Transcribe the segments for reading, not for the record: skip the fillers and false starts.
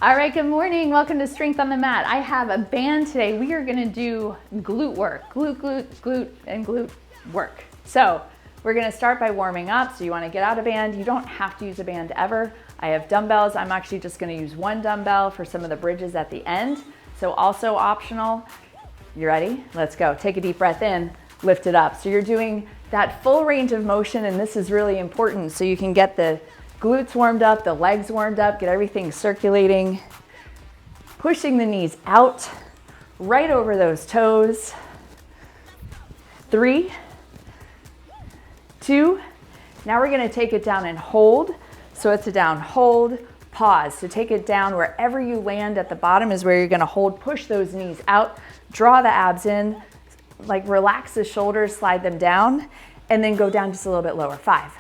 All right, good morning. Welcome to Strength on the Mat. I have a band today. We are gonna do glute work, glute, and glute work. So we're gonna start by warming up. So you wanna get out a band. You don't have to use a band ever. I have dumbbells. I'm actually just gonna use one dumbbell for some of the bridges at the end. So also optional. You ready? Let's go. Take a deep breath in, lift it up. So you're doing that full range of motion, and this is really important so you can get the glutes warmed up, the legs warmed up, get everything circulating. Pushing the knees out, right over those toes. 3, 2, now we're gonna take it down and hold. So it's a down, hold, pause. So take it down, wherever you land at the bottom is where you're gonna hold. Push those knees out, draw the abs in, like relax the shoulders, slide them down, and then go down just a little bit lower. 5,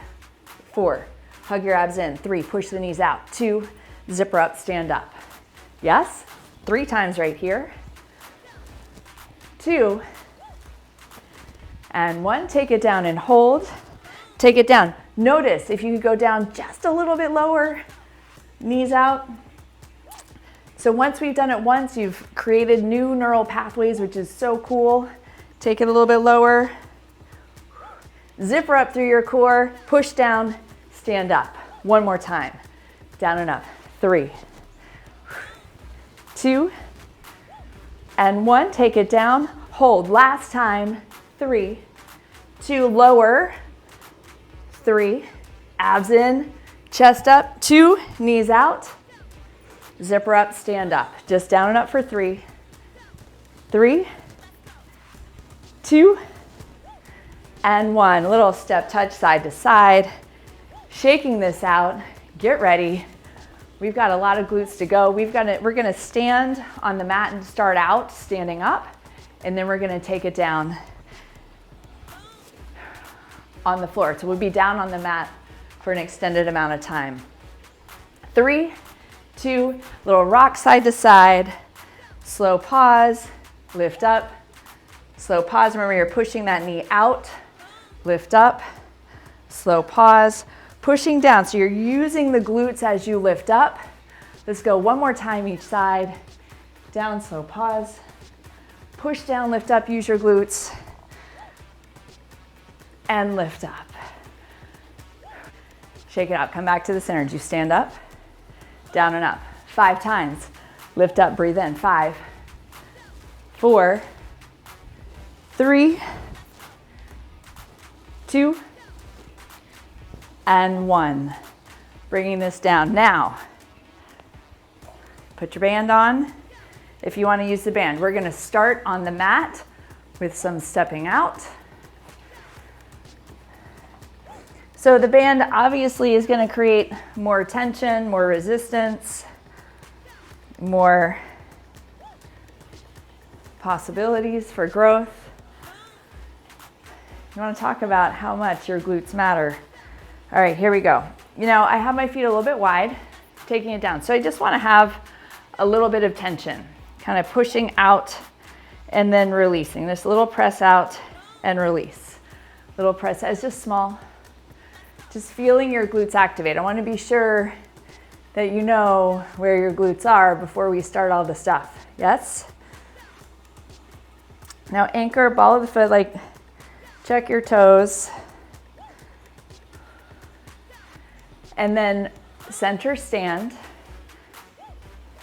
4, hug your abs in. 3, push the knees out. 2, zipper up, stand up. Yes? 3 times right here. 2, and 1, take it down and hold. Take it down. Notice if you could go down just a little bit lower, knees out. So once we've done it once, you've created new neural pathways, which is so cool. Take it a little bit lower. Zipper up through your core, push down, stand up. One more time. Down and up. 3, 2, and 1. Take it down. Hold. Last time. 3, 2, lower. 3, abs in, chest up. 2, knees out. Zipper up, stand up. Just down and up for 3, 3, 2, and 1. Little step touch side to side. Shaking this out. Get ready. We've got a lot of glutes to go. We're gonna stand on the mat and start out standing up, and then we're gonna take it down on the floor. So we'll be down on the mat for an extended amount of time. 3, 2, little rock side to side. Slow pause, lift up. Slow pause, remember you're pushing that knee out. Lift up, slow pause. Pushing down, so you're using the glutes as you lift up. Let's go one more time each side. Down, slow pause. Push down, lift up, use your glutes. And lift up. Shake it out, come back to the center. You stand up, down and up. 5 times. Lift up, breathe in. 5, 4, 3, 2, and 1. Bringing this down. Now, put your band on if you want to use the band. We're going to start on the mat with some stepping out. So the band obviously is going to create more tension, more resistance, more possibilities for growth. You want to talk about how much your glutes matter. All right, here we go. You know, I have my feet a little bit wide, taking it down. So I just want to have a little bit of tension, kind of pushing out and then releasing. This little press out and release. Little press out, it's just small. Just feeling your glutes activate. I want to be sure that you know where your glutes are before we start all the stuff. Yes? Now anchor, ball of the foot, like check your toes. And then center stand,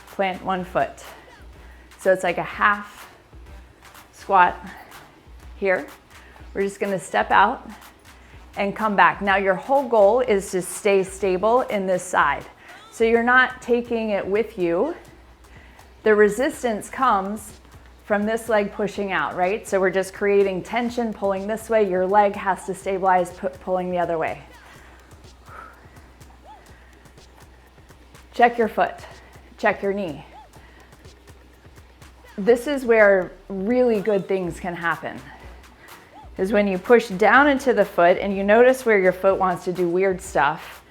plant one foot. So it's like a half squat here. We're just gonna step out and come back. Now your whole goal is to stay stable in this side. So you're not taking it with you. The resistance comes from this leg pushing out, right? So we're just creating tension, pulling this way. Your leg has to stabilize, pulling the other way. Check your foot, check your knee. This is where really good things can happen, is when you push down into the foot and you notice where your foot wants to do weird stuff,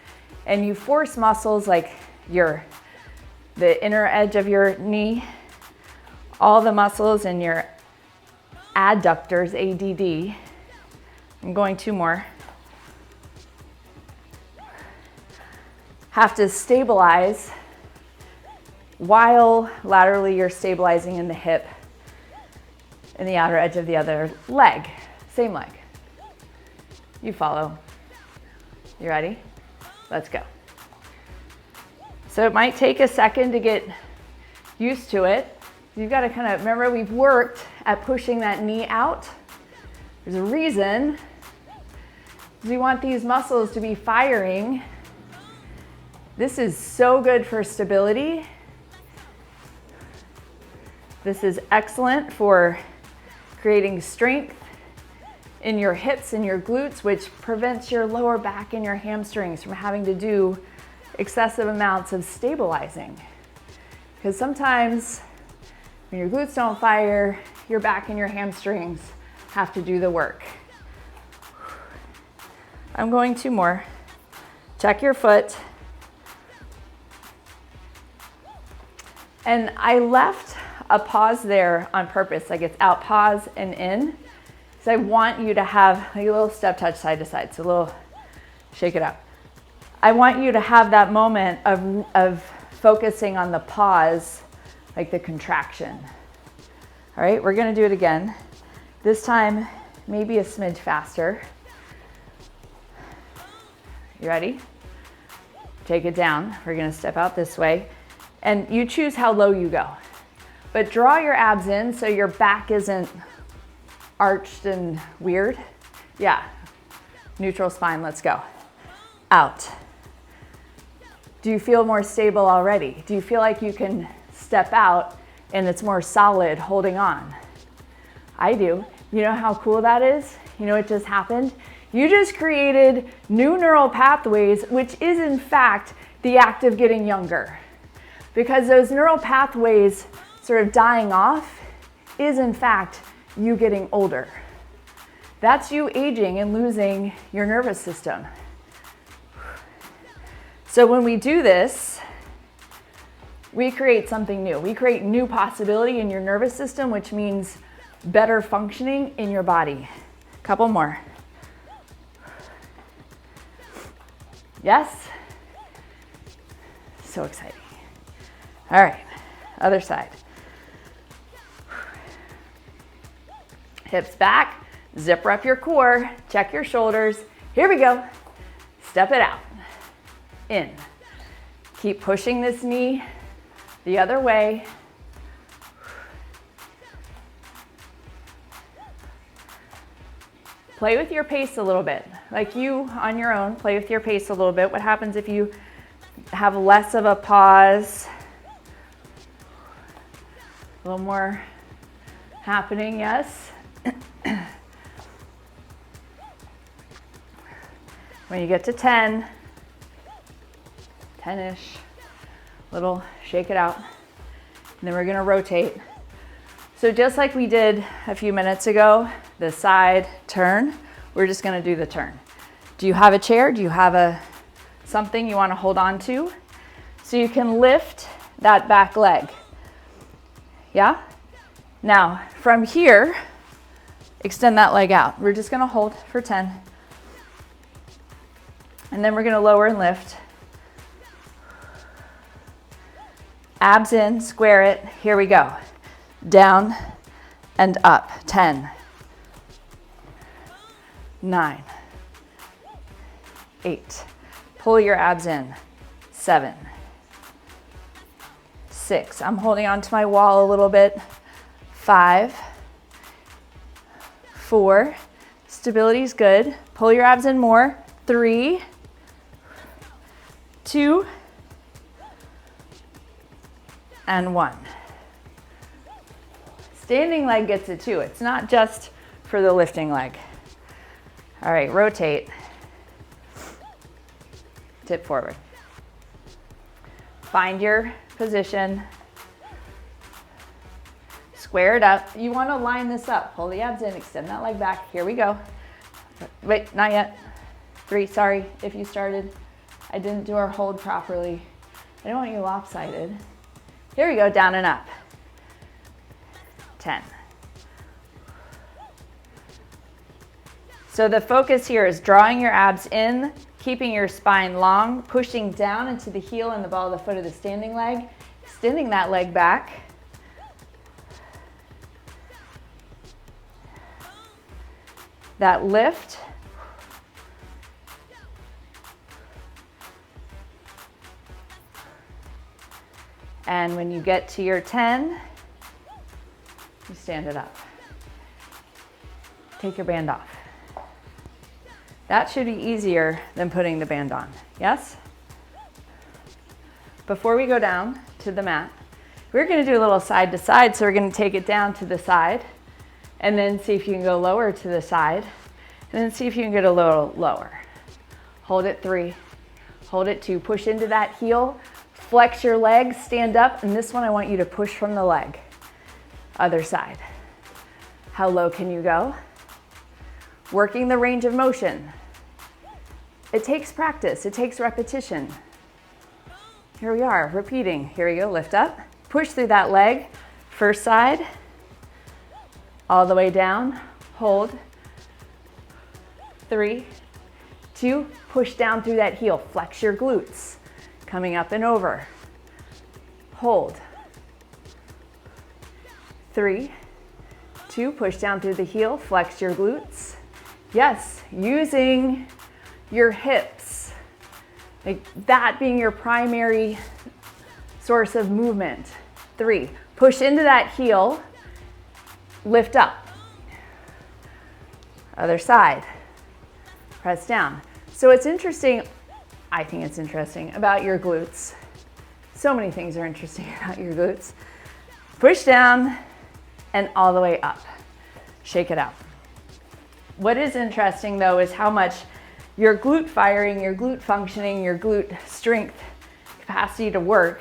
and you force muscles like the inner edge of your knee, all the muscles in your adductors, ADD. I'm going 2 more. have to stabilize while laterally you're stabilizing in the hip and the outer edge of the other leg. Same leg. You follow. You ready? Let's go. So it might take a second to get used to it. You've got to kind of remember we've worked at pushing that knee out. There's a reason. We want these muscles to be firing. This is so good for stability. This is excellent for creating strength in your hips and your glutes, which prevents your lower back and your hamstrings from having to do excessive amounts of stabilizing. Because sometimes when your glutes don't fire, your back and your hamstrings have to do the work. I'm going 2 more. Check your foot. And I left a pause there on purpose, like it's out, pause and in. So I want you to have like a little step touch side to side, so a little shake it up. I want you to have that moment of focusing on the pause, like the contraction. All right, we're gonna do it again. This time, maybe a smidge faster. You ready? Take it down. We're gonna step out this way. And you choose how low you go. But draw your abs in so your back isn't arched and weird. Yeah, neutral spine, let's go. Out. Do you feel more stable already? Do you feel like you can step out and it's more solid holding on? I do. You know how cool that is? You know what just happened? You just created new neural pathways, which is in fact the act of getting younger. Because those neural pathways sort of dying off is in fact you getting older. That's you aging and losing your nervous system. So when we do this, we create something new. We create new possibility in your nervous system, which means better functioning in your body. Couple more. Yes? So exciting. All right, other side. Hips back, zipper up your core, check your shoulders. Here we go. Step it out. In. Keep pushing this knee the other way. Play with your pace a little bit. Like you on your own, play with your pace a little bit. What happens if you have less of a pause? A little more happening, yes? When you get to 10, 10-ish, little shake it out. And then we're gonna rotate. So just like we did a few minutes ago, the side turn, we're just gonna do the turn. Do you have a chair? Do you have something you wanna hold on to? So you can lift that back leg. Yeah? Now, from here, extend that leg out. We're just gonna hold for 10. And then we're gonna lower and lift. Abs in, square it. Here we go. Down and up. 10, 9, 8. Pull your abs in. 7, 6. I'm holding on to my wall a little bit. 5, 4. Stability is good. Pull your abs in more. 3, 2, and 1. Standing leg gets it too. It's not just for the lifting leg. All right, rotate. Tip forward. Find your position. Square it up. You want to line this up. Pull the abs in, extend that leg back. Here we go. Wait, not yet. 3, sorry if you started. I didn't do our hold properly. I don't want you lopsided. Here we go, down and up. 10. So the focus here is drawing your abs in, keeping your spine long, pushing down into the heel and the ball of the foot of the standing leg, extending that leg back. That lift. And when you get to your 10, you stand it up. Take your band off. That should be easier than putting the band on, yes? Before we go down to the mat, we're gonna do a little side to side, so we're gonna take it down to the side, and then see if you can go lower to the side, and then see if you can get a little lower. Hold it 3, hold it 2, push into that heel, flex your legs, stand up, and this one I want you to push from the leg. Other side. How low can you go? Working the range of motion. It takes practice, it takes repetition. Here we are, repeating. Here we go, lift up, push through that leg, first side, all the way down, hold, 3, 2, push down through that heel, flex your glutes, coming up and over, hold, 3, 2, push down through the heel, flex your glutes. Yes, using your hips, like that being your primary source of movement. 3, push into that heel, lift up. Other side, press down. So it's interesting, I think it's interesting about your glutes. So many things are interesting about your glutes. Push down and all the way up. Shake it out. What is interesting though is how much your glute firing, your glute functioning, your glute strength capacity to work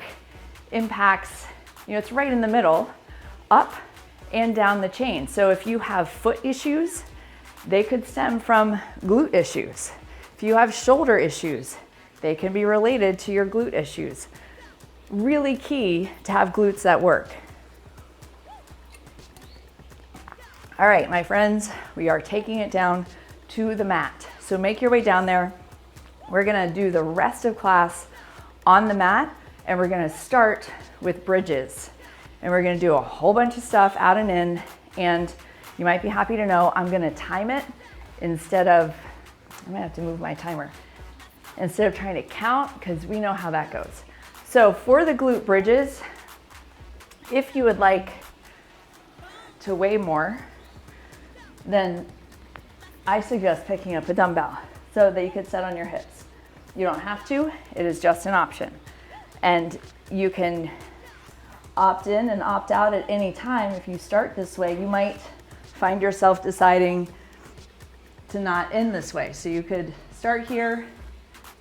impacts, it's right in the middle, up and down the chain. So if you have foot issues, they could stem from glute issues. If you have shoulder issues, they can be related to your glute issues. Really key to have glutes that work. All right, my friends, we are taking it down to the mat. So make your way down there. We're gonna do the rest of class on the mat, and we're gonna start with bridges. And we're gonna do a whole bunch of stuff out and in, and you might be happy to know I'm gonna time it instead of, I'm gonna have to move my timer, instead of trying to count, because we know how that goes. So for the glute bridges, if you would like to weigh more, then I suggest picking up a dumbbell so that you could set on your hips. You don't have to, it is just an option. And you can opt in and opt out at any time. If you start this way, you might find yourself deciding to not end this way. So you could start here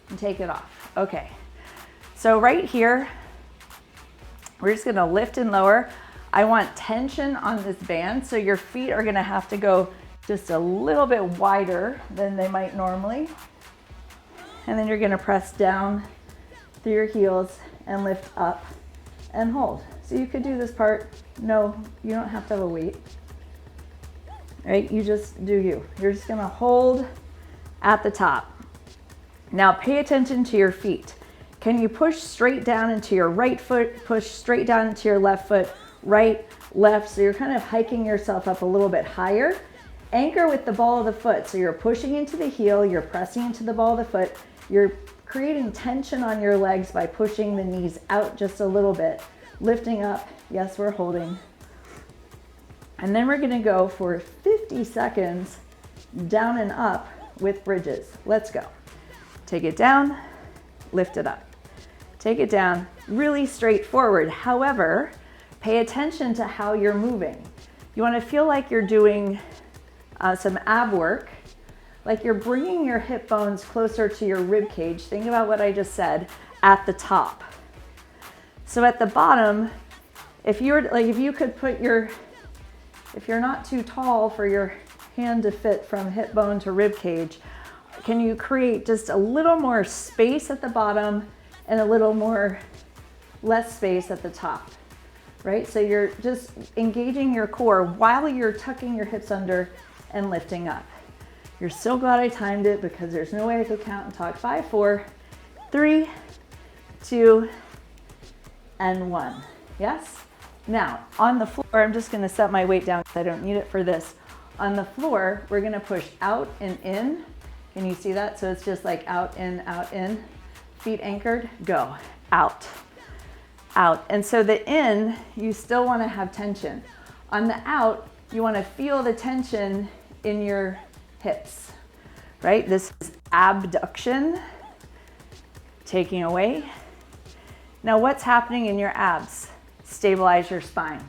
and take it off. Okay, so right here, we're just gonna lift and lower. I want tension on this band, so your feet are gonna have to go just a little bit wider than they might normally. And then you're gonna press down through your heels and lift up and hold. So you could do this part, no, you don't have to have a weight, right? You just do you. You're just gonna hold at the top. Now pay attention to your feet. Can you push straight down into your right foot, push straight down into your left foot, right, left, so you're kind of hiking yourself up a little bit higher. Anchor with the ball of the foot, so you're pushing into the heel, you're pressing into the ball of the foot, you're creating tension on your legs by pushing the knees out just a little bit, lifting up, yes, we're holding. And then we're gonna go for 50 seconds down and up with bridges. Let's go. Take it down, lift it up. Take it down, really straightforward. However, pay attention to how you're moving. You wanna feel like you're doing some ab work, like you're bringing your hip bones closer to your rib cage. Think about what I just said at the top. So at the bottom, if you could put if you're not too tall for your hand to fit from hip bone to rib cage, can you create just a little more space at the bottom and a little more less space at the top, right? So you're just engaging your core while you're tucking your hips under and lifting up. You're so glad I timed it because there's no way I could count and talk. 5, 4, 3, 2, and 1. Yes? Now, on the floor, I'm just gonna set my weight down because I don't need it for this. On the floor, we're gonna push out and in. Can you see that? So it's just like out, in. Feet anchored, go. Out, out. And so the in, you still wanna have tension. On the out, you wanna feel the tension in your hips, right? This is abduction, taking away. Now what's happening in your abs? Stabilize your spine.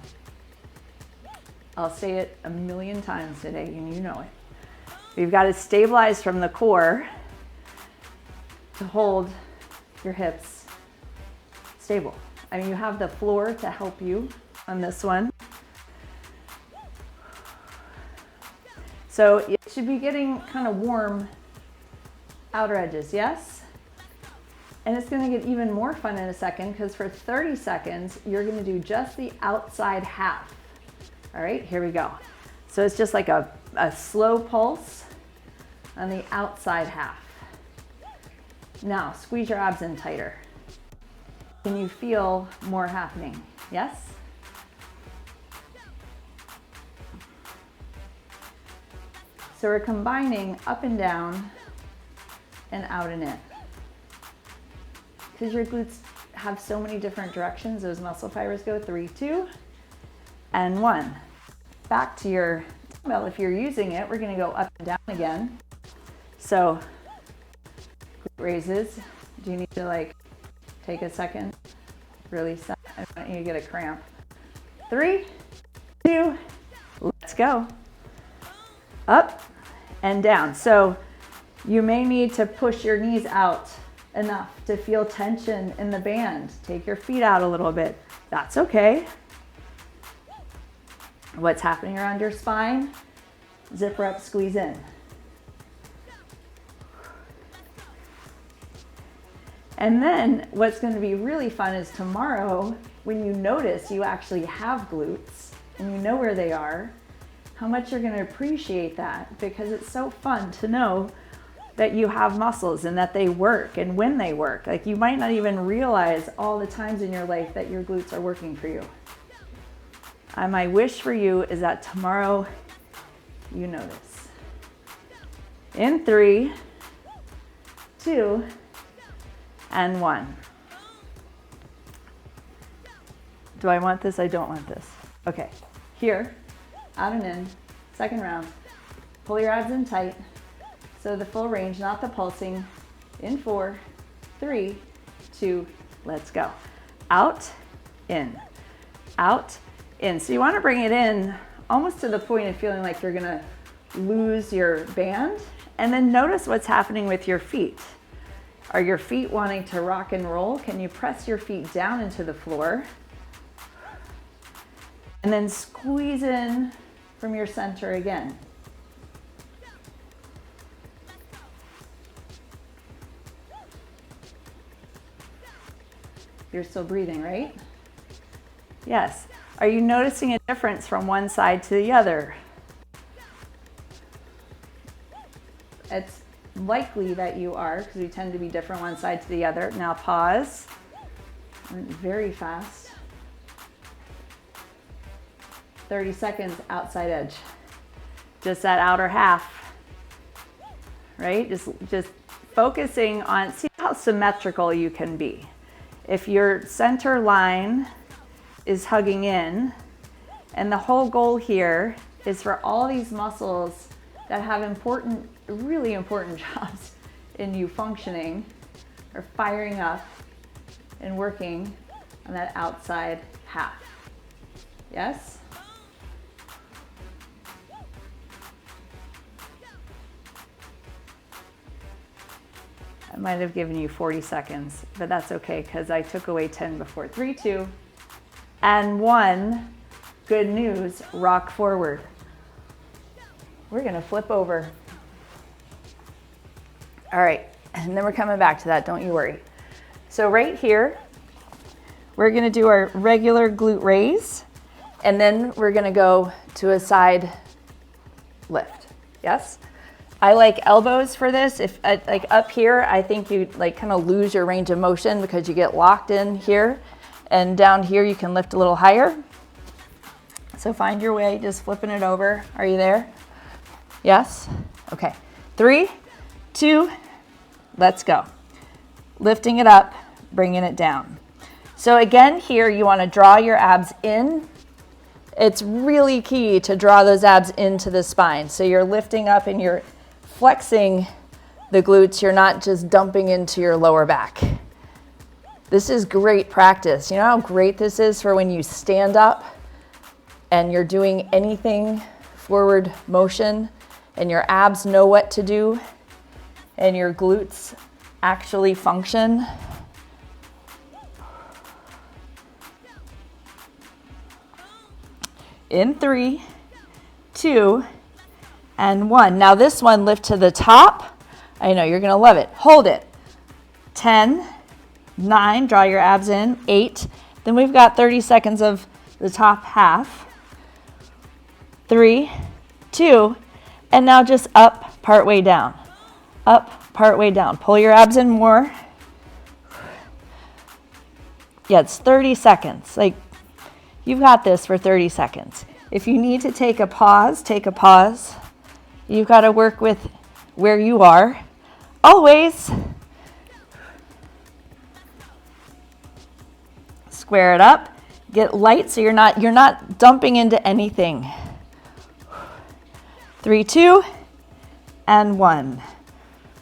I'll say it a million times today and you know it. We've got to stabilize from the core to hold your hips stable. I mean, you have the floor to help you on this one. So it should be getting kind of warm outer edges, yes? And it's gonna get even more fun in a second because for 30 seconds, you're gonna do just the outside half. All right, here we go. So it's just like a slow pulse on the outside half. Now, squeeze your abs in tighter. Can you feel more happening? Yes? So we're combining up and down and out and in. Because your glutes have so many different directions, those muscle fibers go 3, 2, and 1. Back to your dumbbell, if you're using it, we're gonna go up and down again. So, glute raises. Do you need to like take a second? Release that. I don't want you to get a cramp. 3, 2, let's go. Up and down. So you may need to push your knees out enough to feel tension in the band. Take your feet out a little bit. That's okay. What's happening around your spine? Zipper up, squeeze in. And then what's going to be really fun is tomorrow when you notice you actually have glutes and you know where they are, how much you're going to appreciate that, because it's so fun to know that you have muscles and that they work and when they work. Like you might not even realize all the times in your life that your glutes are working for you. And my wish for you is that tomorrow you notice. In 3, 2, and 1. Do I want this? I don't want this. Okay, here, out and in, second round. Pull your abs in tight. So the full range, not the pulsing. In 4, 3, 2, let's go. Out, in, out, in. So you want to bring it in almost to the point of feeling like you're gonna lose your band. And then notice what's happening with your feet. Are your feet wanting to rock and roll? Can you press your feet down into the floor? And then squeeze in from your center again. You're still breathing, right? Yes. Are you noticing a difference from one side to the other? It's likely that you are, because we tend to be different one side to the other. Now pause. Went very fast. 30 seconds outside edge. Just that outer half, right? Just focusing on, see how symmetrical you can be. If your center line is hugging in, and the whole goal here is for all these muscles that have important, really important jobs in you functioning or firing up and working on that outside half. Yes? I might have given you 40 seconds, but that's okay because I took away 10 before. 3, 2, and 1. Good news, rock forward. We're gonna flip over. All right, and then we're coming back to that, don't you worry. So right here, we're gonna do our regular glute raise, and then we're gonna go to a side lift, yes? I like elbows for this. If like up here, I think you like kind of lose your range of motion because you get locked in here. And down here, you can lift a little higher. So find your way, just flipping it over. Are you there? Yes? Okay. 3, 2, let's go. Lifting it up, bringing it down. So again, here you want to draw your abs in. It's really key to draw those abs into the spine. So you're lifting up and you're flexing the glutes. You're not just dumping into your lower back. This is great practice. You know how great this is for when you stand up and you're doing anything forward motion and your abs know what to do and your glutes actually function. In 3, 2, and 1. Now this one, lift to the top. I know, you're gonna love it. Hold it. 10, 9, draw your abs in, 8. Then we've got 30 seconds of the top half. 3, 2, and now just up, part way down. Up, part way down. Pull your abs in more. Yeah, it's 30 seconds. Like, you've got this for 30 seconds. If you need to take a pause, take a pause. You've got to work with where you are. Always. Square it up. Get light so you're not dumping into anything. 3, 2, and 1.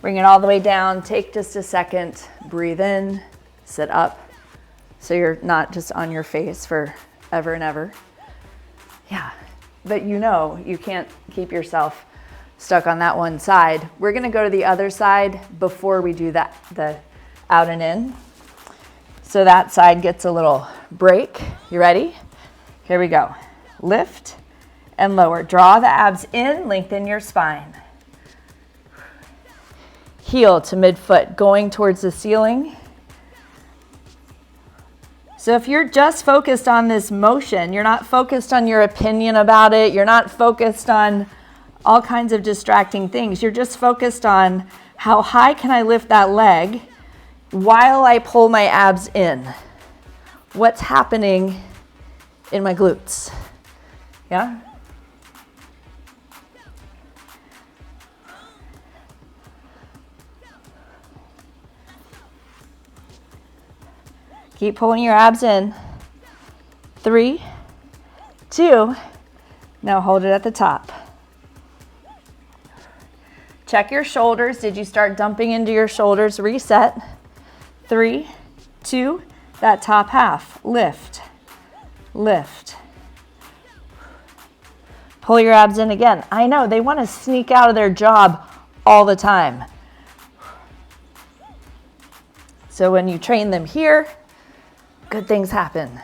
Bring it all the way down. Take just a second. Breathe in. Sit up. So you're not just on your face for ever and ever. Yeah, but you know you can't keep yourself stuck on that one side. We're gonna go to the other side before we do that, the out and in. So that side gets a little break. You ready? Here we go. Lift and lower. Draw the abs in, lengthen your spine. Heel to midfoot, going towards the ceiling. So if you're just focused on this motion, you're not focused on your opinion about it, you're not focused on all kinds of distracting things, you're just focused on how high can I lift that leg while I pull my abs in. What's happening in my glutes? Yeah? Keep pulling your abs in. 3, 2, now hold it at the top. Check your shoulders. Did you start dumping into your shoulders? Reset. 3, 2, that top half. Lift, lift. Pull your abs in again. I know, they want to sneak out of their job all the time. So when you train them here, good things happen.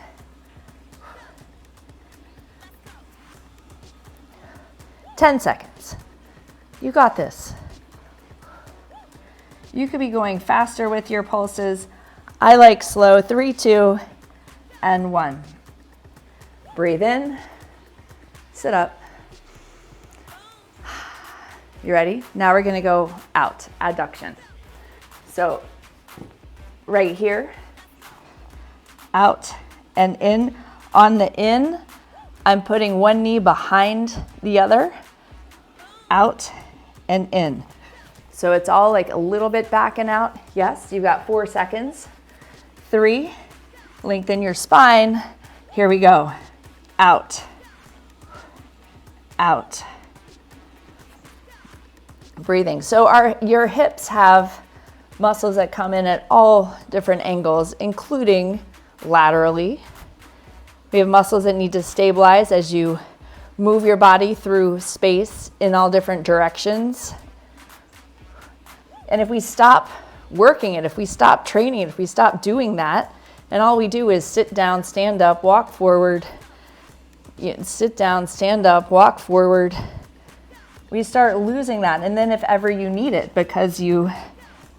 Ten seconds. You got this. You could be going faster with your pulses. I like slow. 3, 2, and 1. Breathe in. Sit up. You ready? Now we're gonna go out, adduction. So right here, out and in. On the in, I'm putting one knee behind the other, out and in. So it's all like a little bit back and out. Yes, you've got 4 seconds. 3, lengthen your spine. Here we go. Out, out. Breathing. So your hips have muscles that come in at all different angles, including laterally. We have muscles that need to stabilize as you move your body through space in all different directions. And if we stop working it, if we stop training it, if we stop doing that, and all we do is sit down, stand up, walk forward, sit down, stand up, walk forward, we start losing that. And then if ever you need it because you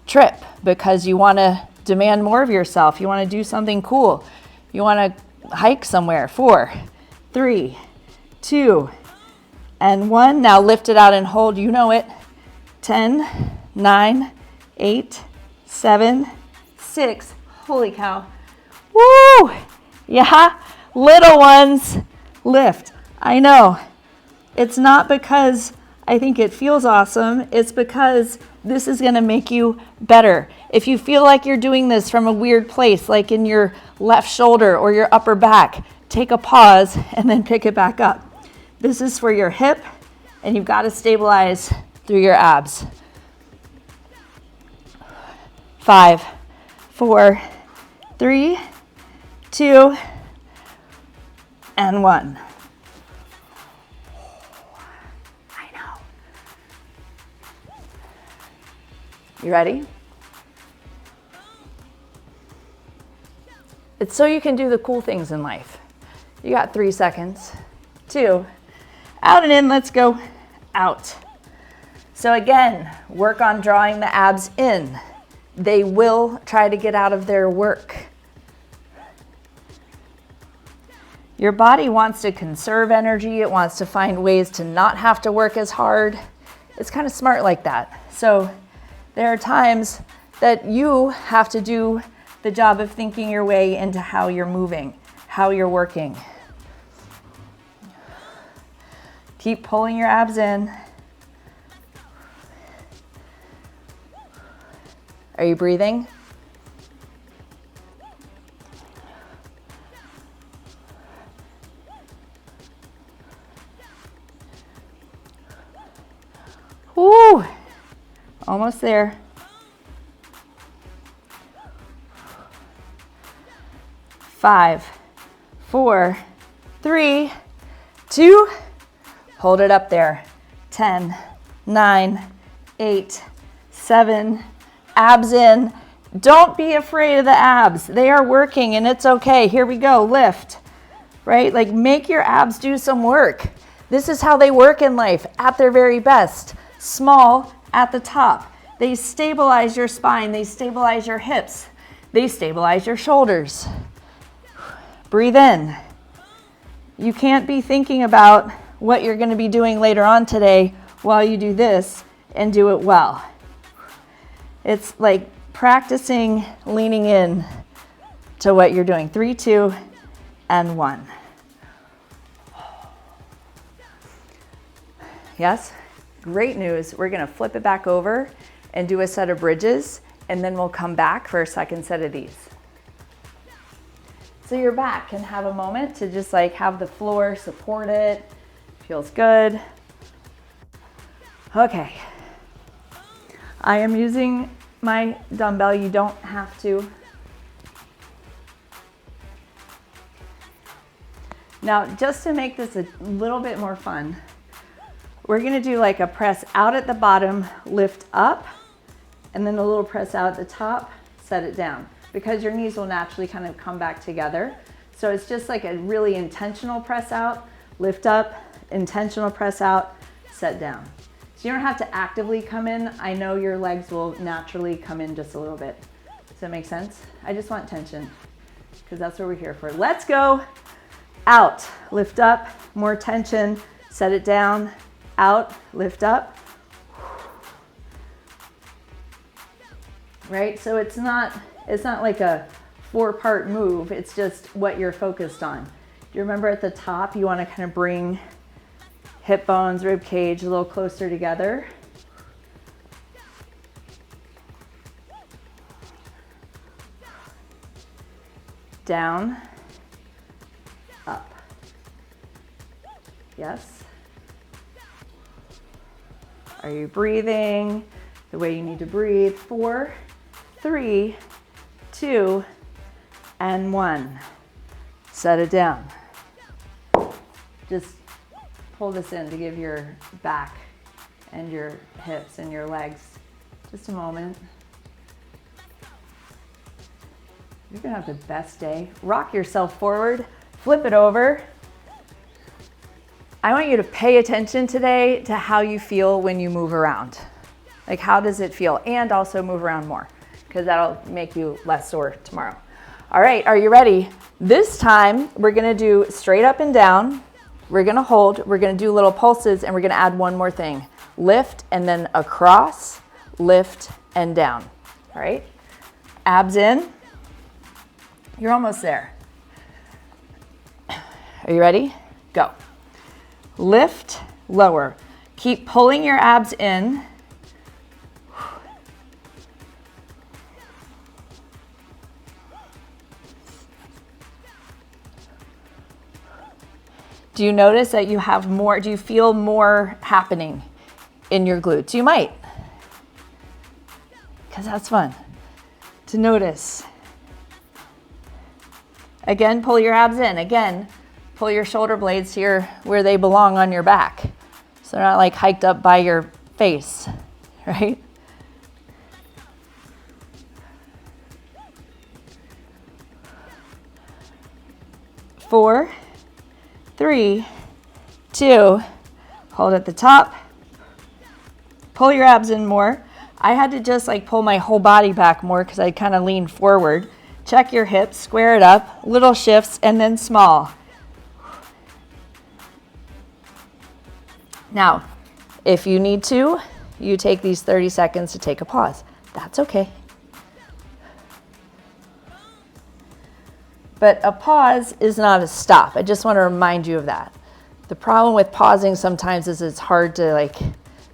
trip, because you want to demand more of yourself, you want to do something cool, you want to hike somewhere. 4, 3, 2, and 1. Now lift it out and hold. You know it. 10, 9, 8, 7, 6. Holy cow. Woo! Yeah, little ones, lift. I know. It's not because I think it feels awesome. It's because this is gonna make you better. If you feel like you're doing this from a weird place, like in your left shoulder or your upper back, take a pause and then pick it back up. This is for your hip, and you've got to stabilize through your abs. 5, 4, 3, 2, and 1. I know. You ready? It's so you can do the cool things in life. You got 3 seconds. 2, out and in, let's go. Out. So again, work on drawing the abs in. They will try to get out of their work. Your body wants to conserve energy. It wants to find ways to not have to work as hard. It's kind of smart like that. So there are times that you have to do the job of thinking your way into how you're moving, how you're working. Keep pulling your abs in. Are you breathing? Woo! Almost there. 5, 4, 3, 2, hold it up there. 10, 9, 8, 7, abs in. Don't be afraid of the abs. They are working and it's okay. Here we go, lift, right? Like make your abs do some work. This is how they work in life at their very best. Small at the top. They stabilize your spine. They stabilize your hips. They stabilize your shoulders. Breathe in. You can't be thinking about what you're going to be doing later on today while you do this and do it well. It's like practicing leaning in to what you're doing. 3, 2, and 1. Yes? Great news. We're going to flip it back over and do a set of bridges, and then we'll come back for a second set of these. So your back can have a moment to just like have the floor support it. Feels good. Okay. I am using my dumbbell. You don't have to. Now, just to make this a little bit more fun, we're gonna do like a press out at the bottom, lift up, and then a little press out at the top, set it down, because your knees will naturally kind of come back together. So it's just like a really intentional press out, lift up, intentional press out, set down. So you don't have to actively come in. I know your legs will naturally come in just a little bit. Does that make sense? I just want tension, because that's what we're here for. Let's go. Out, lift up, more tension, set it down, out, lift up. Right? So it's not like a 4-part move. It's just what you're focused on. Do you remember at the top, you want to kind of bring hip bones, rib cage a little closer together. Down, up. Yes? Are you breathing the way you need to breathe? 4, 3, 2, and 1. Set it down. Just pull this in to give your back and your hips and your legs just a moment. You're gonna have the best day. Rock yourself forward, flip it over. I want you to pay attention today to how you feel when you move around. Like, how does it feel? And also move around more, because that'll make you less sore tomorrow. All right, are you ready? This time, we're gonna do straight up and down. We're gonna hold, we're gonna do little pulses, and we're gonna add one more thing. Lift, and then across, lift, and down. All right? Abs in. You're almost there. Are you ready? Go. Lift, lower. Keep pulling your abs in. Do you notice that you have more, do you feel more happening in your glutes? You might, because that's fun to notice. Again, pull your abs in. Again, pull your shoulder blades here where they belong on your back. So they're not like hiked up by your face, right? Four, 3, 2, hold at the top, pull your abs in more. I had to just like pull my whole body back more because I kind of leaned forward. Check your hips, square it up, little shifts, and then small. Now, if you need to, you take these 30 seconds to take a pause. That's okay. But a pause is not a stop. I just want to remind you of that. The problem with pausing sometimes is it's hard to like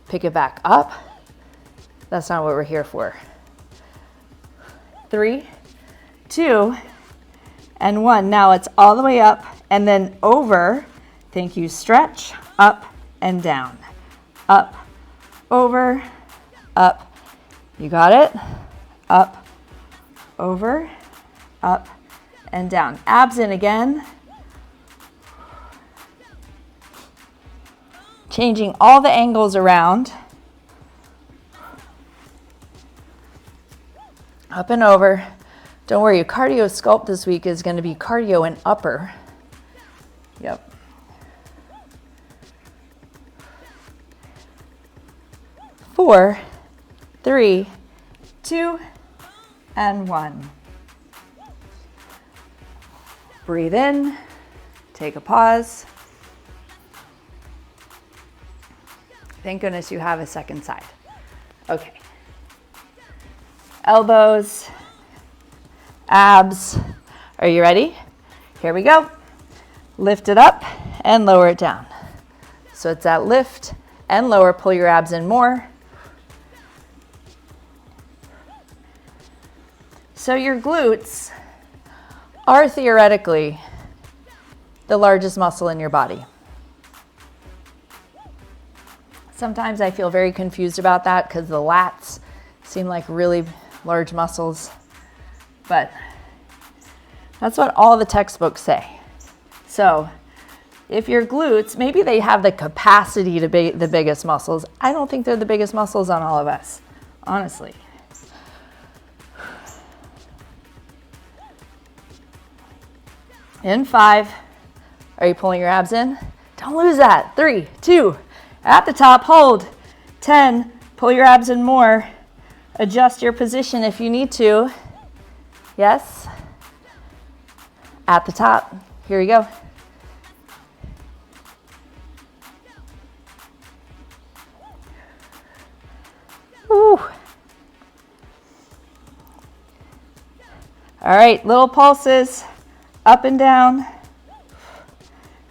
pick it back up. That's not what we're here for. 3, 2, and 1. Now it's all the way up and then over. Thank you. Stretch, up and down. Up, over, up. You got it? Up, over, up, and down. Abs in again. Changing all the angles around. Up and over. Don't worry, your cardio sculpt this week is going to be cardio and upper. Yep. Four, 3, 2, and 1. Breathe in, take a pause. Thank goodness you have a second side. Okay. Elbows, abs. Are you ready? Here we go. Lift it up and lower it down. So it's that lift and lower. Pull your abs in more. So your glutes are theoretically the largest muscle in your body. Sometimes I feel very confused about that because the lats seem like really large muscles, but that's what all the textbooks say. So if your glutes, maybe they have the capacity to be the biggest muscles. I don't think they're the biggest muscles on all of us, honestly. In 5, are you pulling your abs in? Don't lose that. 3, 2, at the top, hold. 10, pull your abs in more. Adjust your position if you need to. Yes. At the top, here we go. Woo. All right, little pulses. Up and down,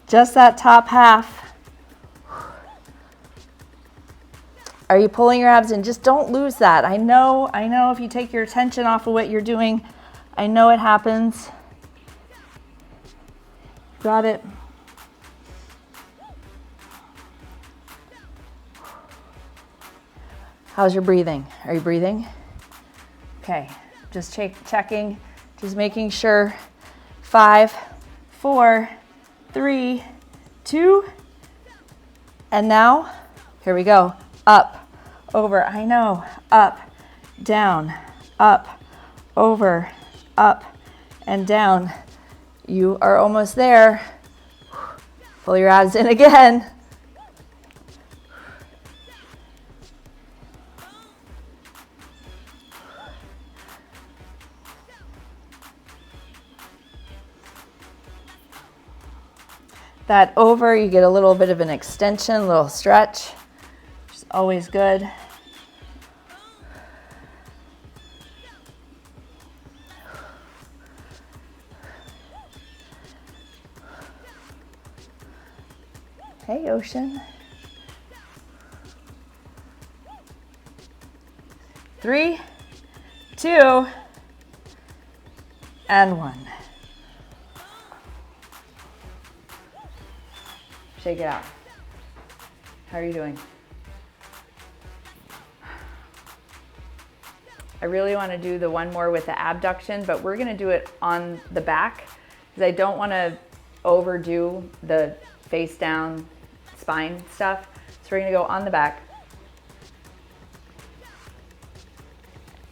just that top half. Are you pulling your abs in? Just don't lose that. I know if you take your attention off of what you're doing, I know it happens. Got it. How's your breathing? Are you breathing? Okay, just checking, just making sure. 5, 4, 3, 2, and now, here we go. Up, over, I know, up, down, up, over, up, and down. You are almost there. Pull your abs in again. That over, you get a little bit of an extension, a little stretch, which is always good. Hey, Ocean. 3, 2, and 1. Shake it out. How are you doing? I really want to do the one more with the abduction, but we're going to do it on the back because I don't want to overdo the face down spine stuff. So we're going to go on the back.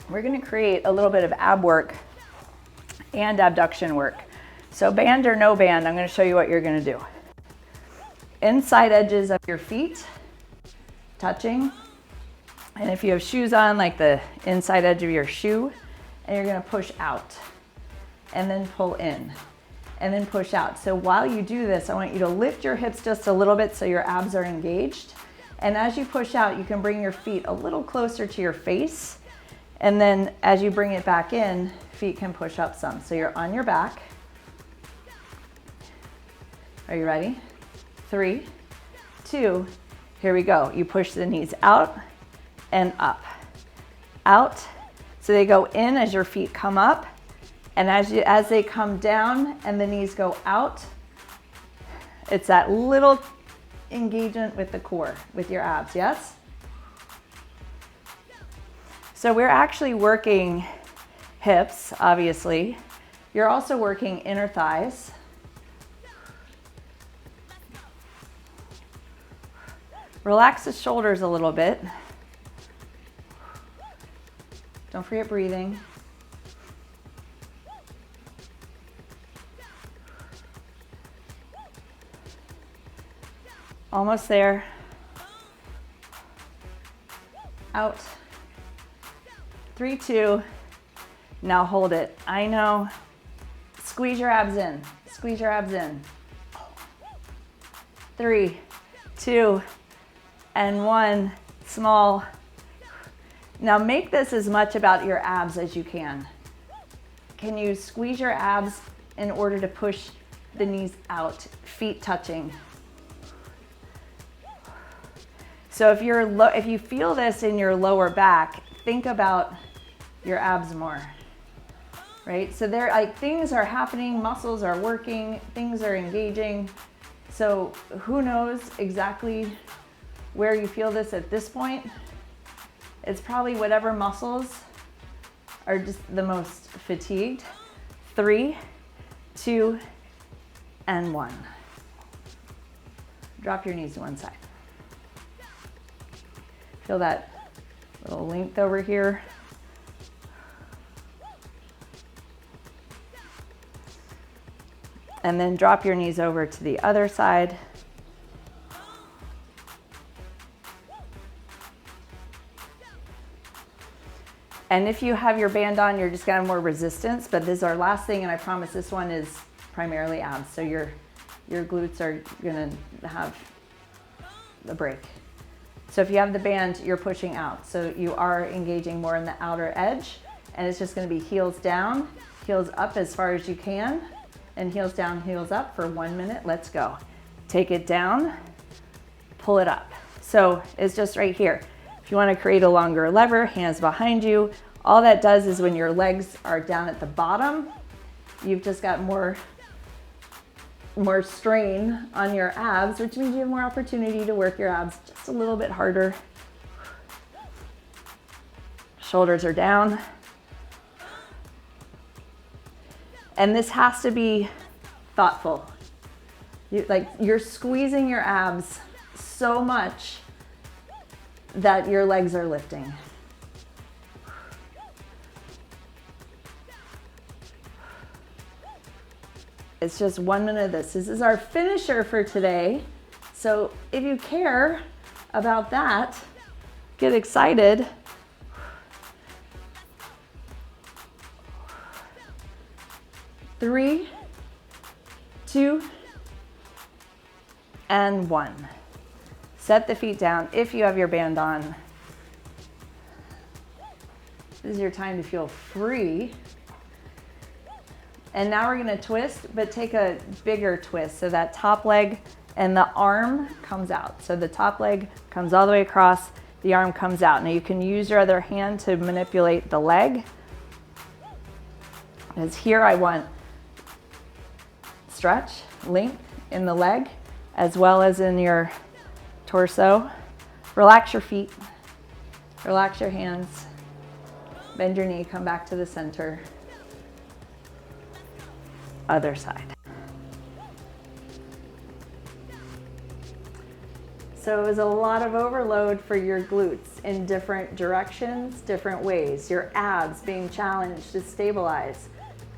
We're going to create a little bit of ab work and abduction work. So band or no band, I'm going to show you what you're going to do. Inside edges of your feet touching. And if you have shoes on, like the inside edge of your shoe, and you're going to push out and then pull in and then push out. So while you do this, I want you to lift your hips just a little bit so your abs are engaged. And as you push out, you can bring your feet a little closer to your face. And then as you bring it back in, feet can push up some. So you're on your back. Are you ready? 3, 2, here we go. You push the knees out and up, out. So they go in as your feet come up, and as they come down and the knees go out, it's that little engagement with the core, with your abs, yes? So we're actually working hips, obviously. You're also working inner thighs. Relax the shoulders a little bit. Don't forget breathing. Almost there. Out. 3, 2. Now hold it. I know. Squeeze your abs in. Squeeze your abs in. 3, 2, and 1. Small. Now make this as much about your abs as you can. Can you squeeze your abs in order to push the knees out, feet touching? So if you feel this in your lower back, think about your abs more, right? So things are happening, muscles are working, things are engaging. So who knows exactly where you feel this at this point? It's probably whatever muscles are just the most fatigued. 3, 2, and 1. Drop your knees to one side. Feel that little length over here. And then drop your knees over to the other side. And if you have your band on, you're just gonna have more resistance, but this is our last thing, and I promise this one is primarily abs. So your glutes are gonna have a break. So if you have the band, you're pushing out. So you are engaging more in the outer edge, and it's just gonna be heels down, heels up as far as you can, and heels down, heels up for 1 minute. Let's go. Take it down, pull it up. So it's just right here. If you want to create a longer lever, hands behind you. All that does is when your legs are down at the bottom, you've just got more strain on your abs, which means you have more opportunity to work your abs just a little bit harder. Shoulders are down. And this has to be thoughtful. You're squeezing your abs so much that your legs are lifting. It's just 1 minute of this. This is our finisher for today. So if you care about that, get excited. Three, 2, and 1. Set the feet down if you have your band on. This is your time to feel free. And now we're gonna twist, but take a bigger twist. So that top leg and the arm comes out. So the top leg comes all the way across, the arm comes out. Now you can use your other hand to manipulate the leg. Because here I want stretch, length in the leg, as well as in your torso. Relax your feet, relax your hands, bend your knee, come back to the center. Other side. So it was a lot of overload for your glutes in different directions, different ways. Your abs being challenged to stabilize.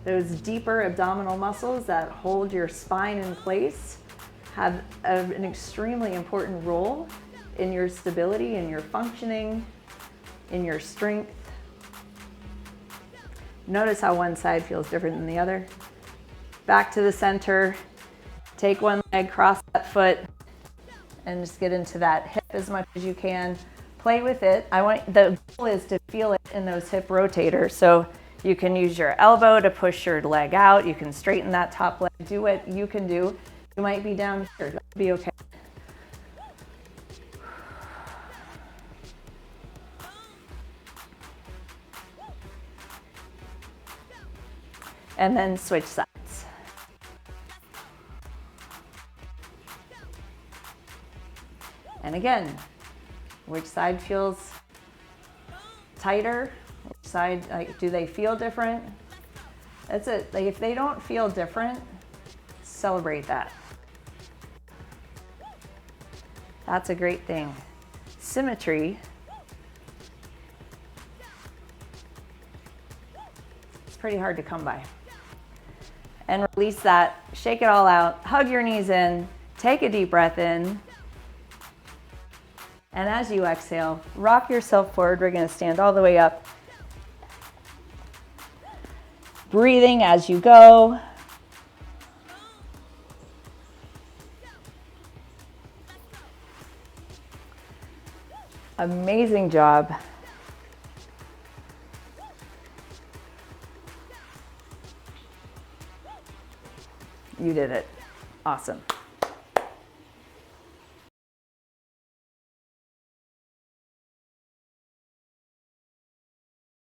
Those deeper abdominal muscles that hold your spine in place have an extremely important role in your stability, in your functioning, in your strength. Notice how one side feels different than the other. Back to the center, take one leg, cross that foot, and just get into that hip as much as you can. Play with it. The goal is to feel it in those hip rotators. So you can use your elbow to push your leg out. You can straighten that top leg. Do what you can do. You might be down here. That'll be okay. And then switch sides. And again, which side feels tighter? Which side, like, do they feel different? That's it. Like, if they don't feel different, celebrate that. That's a great thing. Symmetry. It's pretty hard to come by. And release that, shake it all out, hug your knees in, take a deep breath in. And as you exhale, rock yourself forward. We're gonna stand all the way up. Breathing as you go. Amazing job. You did it. Awesome.